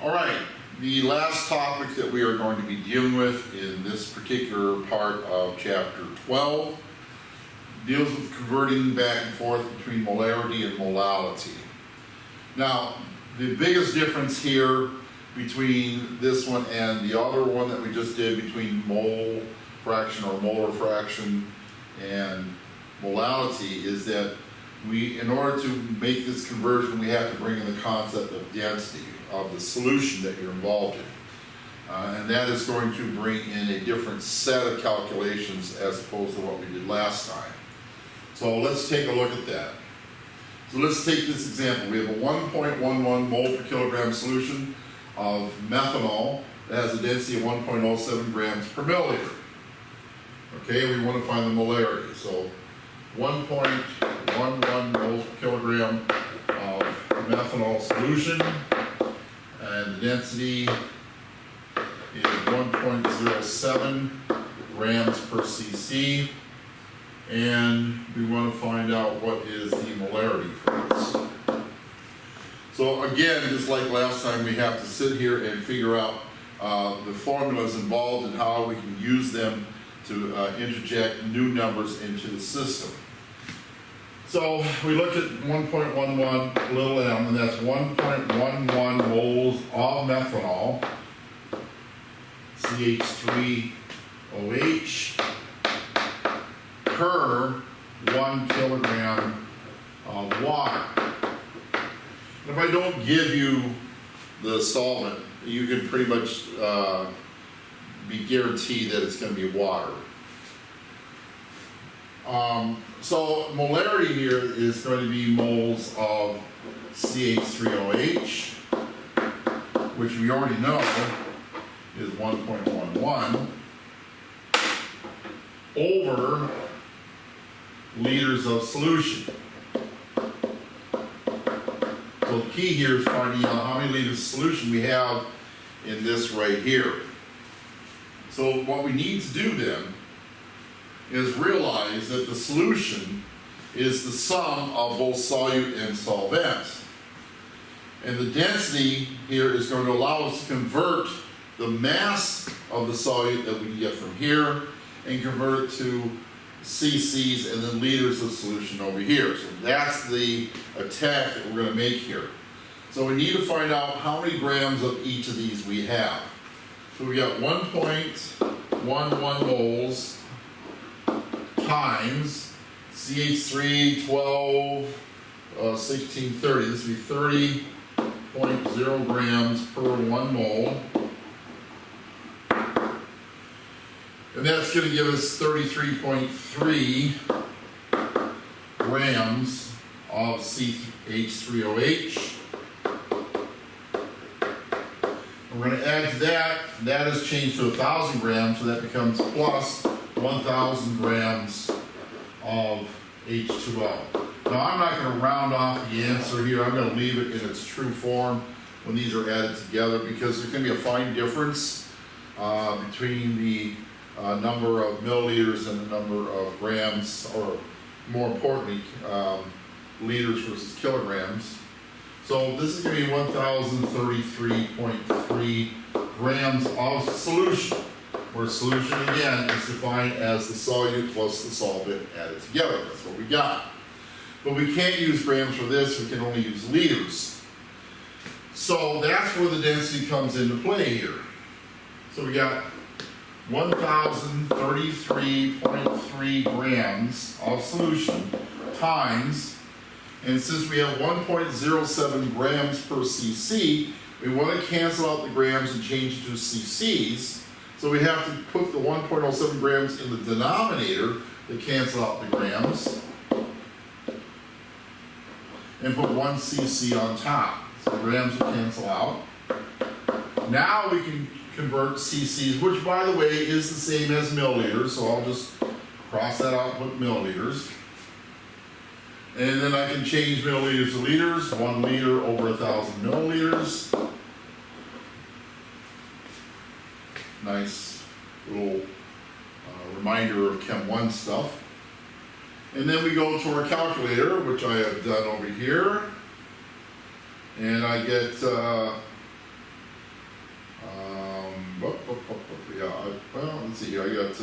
All right, the last topic that we are going to be dealing with in this particular part of chapter 12 deals with converting back and forth between molarity and molality. Now, the biggest difference here between this one and the other one that we just did between mole fraction or molar fraction and molality is that in order to make this conversion, we have to bring in the concept of density of the solution that you're involved in. And that is going to bring in a different set of calculations as opposed to what we did last time. So let's take a look at that. So let's take this example. We have a 1.11 mole per kilogram solution of methanol that has a density of 1.07 grams per milliliter. Okay, we want to find the molarity. So 1.11 moles per kilogram of methanol solution, and the density is 1.07 grams per cc, and we want to find out what is the molarity for this. So again, just like last time, we have to sit here and figure out the formulas involved and how we can use them to interject new numbers into the system. So we look at 1.11 little m, and that's 1.11 moles of methanol, CH3OH, per 1 kilogram of water. If I don't give you the solvent, you can pretty much be guaranteed that it's going to be water. So molarity here is going to be moles of CH3OH, which we already know is 1.11, over liters of solution. So the key here is finding out how many liters of solution we have in this right here. So what we need to do then is realize that the solution is the sum of both solute and solvent. And the density here is going to allow us to convert the mass of the solute that we get from here and convert it to cc's and then liters of solution over here. So that's the attack that we're going to make here. So we need to find out how many grams of each of these we have. So we got 1.11 moles times CH3 12 1630. This would be 30.0 grams per 1 mole. And that's going to give us 33.3 grams of CH3OH. We're going to add to that. That is changed to 1,000 grams, so that becomes plus 1,000 grams of H2O. Now I'm not going to round off the answer here. I'm going to leave it in its true form when these are added together, because there's going to be a fine difference between the number of milliliters and the number of grams, or more importantly, liters versus kilograms. So this is going to be 1,033.3 grams of solution, where solution again is defined as the solute plus the solvent added together. That's what we got. But we can't use grams for this, we can only use liters. So that's where the density comes into play here. So we got 1,033.3 grams of solution times, and since we have 1.07 grams per cc, we want to cancel out the grams and change it to cc's. So we have to put the 1.07 grams in the denominator to cancel out the grams, and put 1 cc on top. So the grams will cancel out. Now we can convert cc's, which by the way is the same as milliliters, so I'll just cross that out and put milliliters. And then I can change milliliters to liters, 1 liter over 1,000 milliliters. Nice little reminder of Chem 1 stuff. And then we go to our calculator, which I have done over here. And I get Yeah, well, let's see here, I got,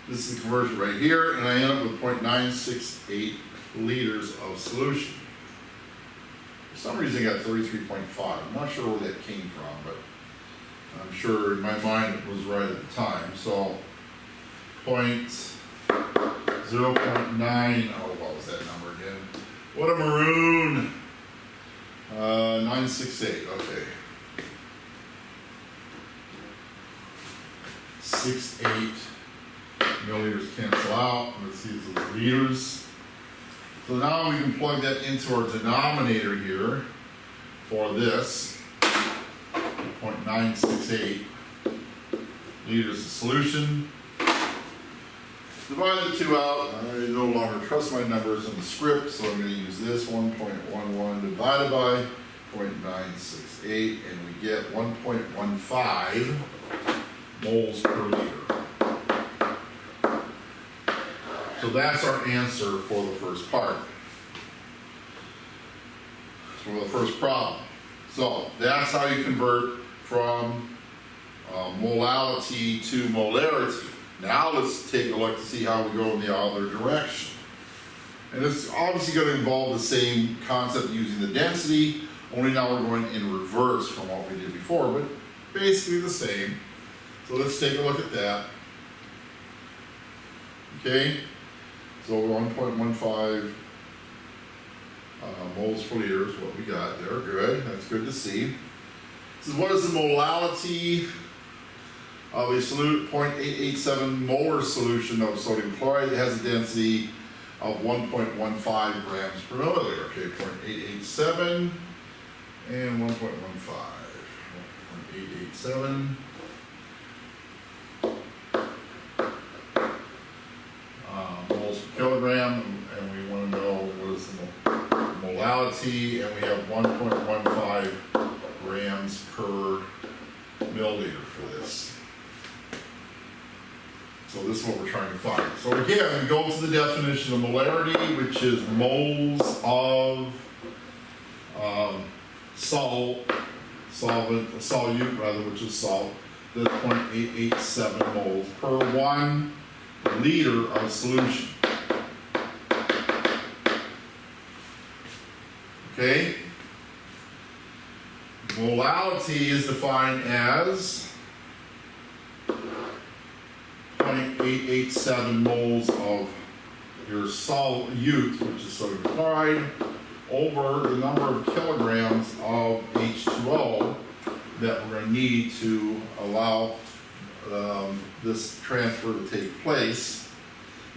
this is the conversion right here, and I end up with 0.968 liters of solution. For some reason I got 33.5. I'm not sure where that came from, but I'm sure in my mind it was right at the time. So 0.9, oh, what was that number again? What a maroon! 968, okay. 68 milliliters cancel out. Let's see, this is liters. So now we can plug that into our denominator here for this 0.968 liters of solution. Divide the two out. I no longer trust my numbers in the script, so I'm going to use this 1.11 divided by 0.968, and we get 1.15 moles per liter. So that's our answer for the first part, for the first problem. So that's how you convert from molality to molarity. Now let's take a look to see how we go in the other direction. And it's obviously going to involve the same concept using the density, only now we're going in reverse from what we did before, but basically the same. So let's take a look at that. Okay, so 1.15 moles per liter is what we got there. Good, that's good to see. This is what is the molality of a 0.887 molar solution of sodium chloride. It has a density of 1.15 grams per milliliter. Okay, 0.887 and 1.15. 1.887. Moles per kilogram, and we want to know what is the molality, and we have 1.15 grams per milliliter for this. So this is what we're trying to find. So again, we go to the definition of molarity, which is moles of solute rather, which is salt. That's 0.887 moles per 1 liter of solution. Okay? Molality is defined as 0.887 moles of your solute, which is sodium chloride, over the number of kilograms of H2O that we're going to need to allow this transfer to take place.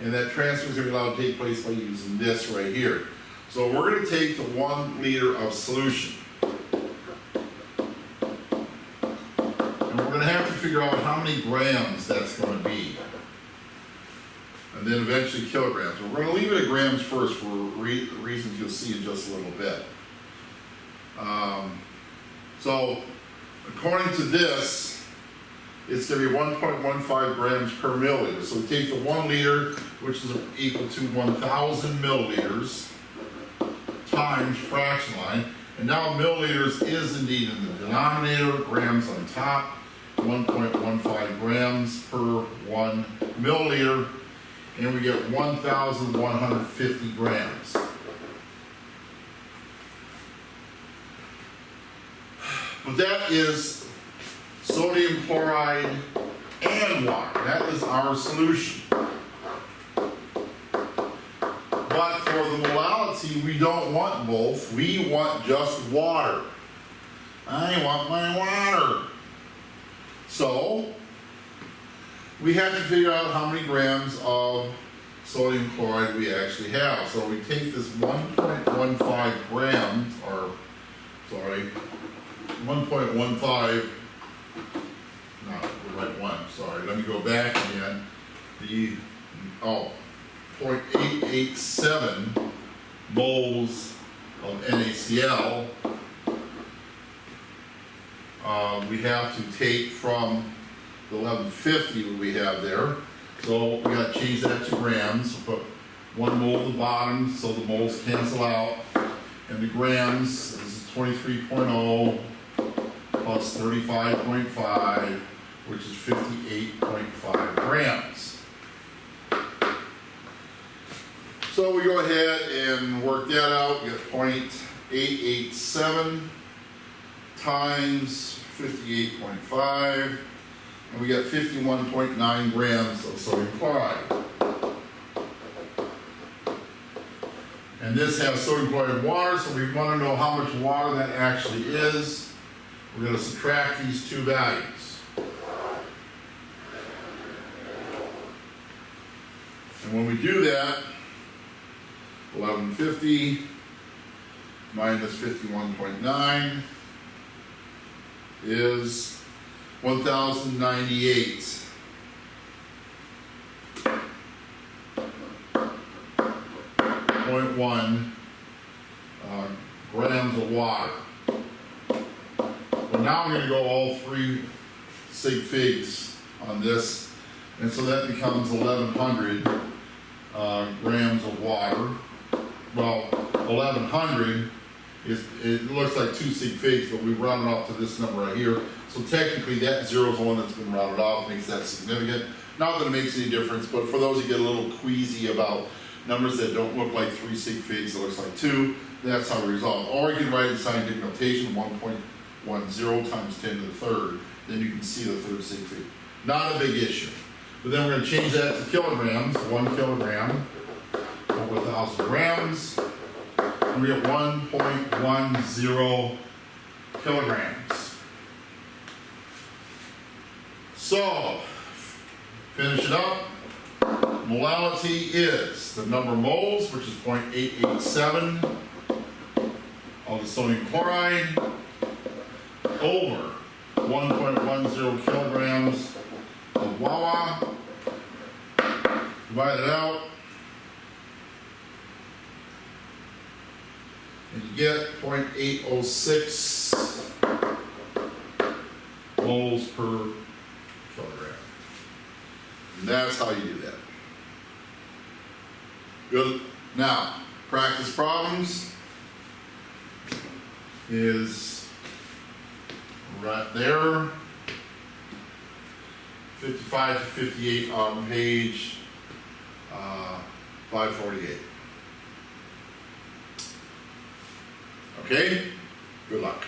And that transfer is going to be allowed to take place by using this right here. So we're going to take the 1 liter of solution, and we're going to have to figure out how many grams that's going to be, and then eventually kilograms. We're going to leave it at grams first for reasons you'll see in just a little bit. So according to this, it's going to be 1.15 grams per milliliter. So we take the 1 liter, which is equal to 1,000 milliliters, times fraction line, and now milliliters is indeed in the denominator, grams on top, 1.15 grams per 1 milliliter, and we get 1,150 grams. But that is sodium chloride and water. That is our solution. But for the molality, we don't want both. We want just water. I want my water. So we have to figure out how many grams of sodium chloride we actually have. So we take this 1.15 grams, or sorry, 1.15, not the right one, sorry, let me go back again. 0.887 moles of NaCl we have to take from the 1150 that we have there. So we got to change that to grams. So put 1 mole at the bottom so the moles cancel out. And the grams, this is 23.0 plus 35.5, which is 58.5 grams. So we go ahead and work that out, get 0.887 times 58.5, and we get 51.9 grams of sodium chloride. And this has sodium chloride water, so we want to know how much water that actually is. We're going to subtract these two values. And when we do that, 1150 minus 51.9 is 1098. Grams of water. Well, now I'm going to go all 3 sig figs on this, and so that becomes 1100 grams of water. Well, 1100 is, it looks like 2 sig figs, but we round it off to this number right here. So technically that 0 is the one that's been rounded off, makes that significant. Not that it makes any difference, but for those who get a little queasy about numbers that don't look like 3 sig figs, it looks like 2, that's how we resolve. Or you can write in scientific notation 1.10 times 10 to the third, then you can see the third sig fig. Not a big issue. But then we're going to change that to kilograms, 1 kilogram over 1,000 grams, and we get 1.10 kilograms. So, finish it up. Molality is the number of moles, which is 0.887 of the sodium chloride, over 1.10 kilograms of wawa. Divide it out, and you get 0.806 moles per kilogram. And that's how you do that. Good. Now, practice problems is right there. 55 to 58 on page 548. Okay? Good luck.